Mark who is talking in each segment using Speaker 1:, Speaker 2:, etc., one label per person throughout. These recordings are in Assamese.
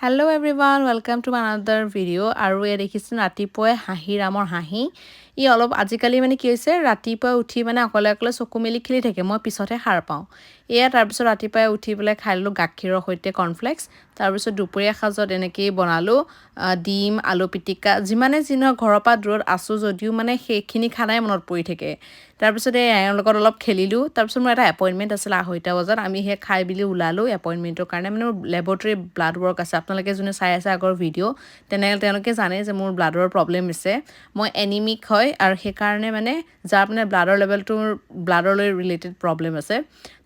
Speaker 1: Hello everyone, welcome to another video. আৰু এ দেখিছেন ৰাতিপুৱাই হাঁহি ৰামৰ হাঁহি ই অলপ আজিকালি মানে কি হৈছে ৰাতিপুৱা উঠি মানে অকলে অকলে চকু মেলি খেলি থাকে মই পিছতে সাৰ পাওঁ এয়া তাৰ পিছত ৰাতিপুৱাই উঠি পেলাই খাইলো গাখীৰৰ সৈতে কৰ্নফ্লেক্স তাৰ পিছত দুপৰীয়া সাজত এনেকৈ বনালো ডিম আলু পিটিকা যিমানে জিনৰ ঘৰৰ পৰা দূৰত আছো যদিও মানে সেইখিনি খানাই মনত পৰি থাকে তাৰ পিছত এওঁৰ লগত অলপ খেলিলো তাৰ পিছত মোৰ এটা এপইন্টমেন্ট আছিল 8টা বজাত আমি হে খাই বিলি উলালো এপইন্টমেন্টৰ কাৰণে মানে ল্যাবৰেটৰী ব্লাড ওয়াৰ্ক আছে আপোনালোকে যোনে চাই আছে আগৰ ভিডিও তেওঁলোকে জানে যে মোৰ ব্লাডৰ প্ৰবলেম আছে মই এনিমিক হয় আৰু সেই কাৰণে মানে যাৰ মানে ব্লাডৰ লেভেলটো ব্লাডৰলৈ ৰিলেটেড প্ৰবলেম আছে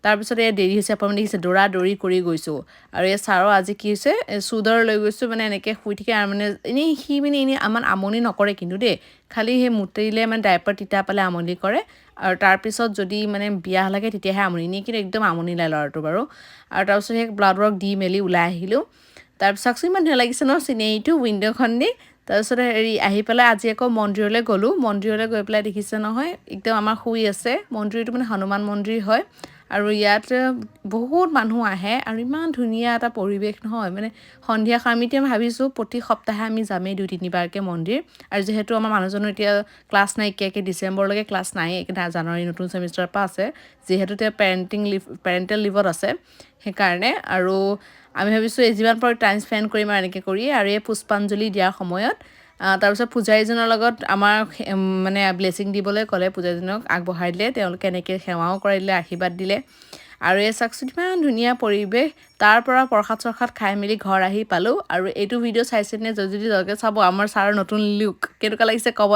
Speaker 1: তাৰ পিছত দেৰি হৈছে আপুনি দেখিছে দৌৰি কৰি গৈছো আৰু ছাৰো আজি কি হৈছে সুদৰ লৈ গৈছো মানে এনেকৈ শুই থাকে আৰু মানে এনে আমান আমনি নকৰে কিন্তু দেই খালি হে মুতিলে মানে ডাইপাৰ তিতা পালে আমনি কৰে আৰু তাৰ পিছত যদি মানে বিয়া লাগে তেতিয়াহে আমনি নি কিন্তু একদম আমনি নাই লৰাটো বাৰু আৰু তাৰ পিছত ব্লাড ওয়াৰ্ক দি মেলি ওলাই আহিলো তাৰ পিছত ইমান ধুনীয়া লাগিছে ন চিনেৰীটো উইন্ডোখন দি তাৰপিছত আহি পেলাই আজি আকৌ মন্দিৰলৈ গ'লো মন্দিৰলৈ গৈ পেলাই দেখিছে নহয় একদম আমাৰ শুই আছে মন্দিৰটো মানে হনুমান মন্দিৰ হয় আৰু ইয়াত বহুত মানুহ আহে আৰু ইমান ধুনীয়া এটা পৰিৱেশ নহয় মানে সন্ধিয়া খামিতে ভাবিছো প্ৰতি সপ্তাহে আমি যামেই 2-3বাৰকে মন্দিৰ আৰু যেহেতু আমাৰ মানুহজনৰ এতিয়া ক্লাছ নাই কি ডিসেম্বৰলৈকে ক্লাছ নাই জানুৱাৰী নতুন সেমিষ্টাৰ পা আছে যেহেতু তে পেৰেন্টেল লিভত আছে সেইকাৰণে আৰু আমি ভাবিছো যিমান পাৰো টাইম স্পেন্ড কৰিম আৰু এনেকৈ কৰি আৰু এই পুষ্পাঞ্জলি দিয়াৰ সময়ত তাৰ পিছত পূজাৰীজনৰ লগত আমাৰ মানে ব্লেচিং দিবলৈ ক'লে পূজাৰীজনক আগবঢ়াই দিলে তেওঁলোকে এনেকৈ সেৱাও কৰিলে আশীৰ্বাদ দিলে আৰু এই চাকচোন ইমান ধুনীয়া পৰিৱেশ তাৰ পৰা প্ৰসাদ খাই মেলি ঘৰ আহি পালো আৰু এইটো ভিডিও চাইছেনে যদি চাব আমাৰ ছাৰৰ নতুন লুক কেনেকুৱা লাগিছে ক'ব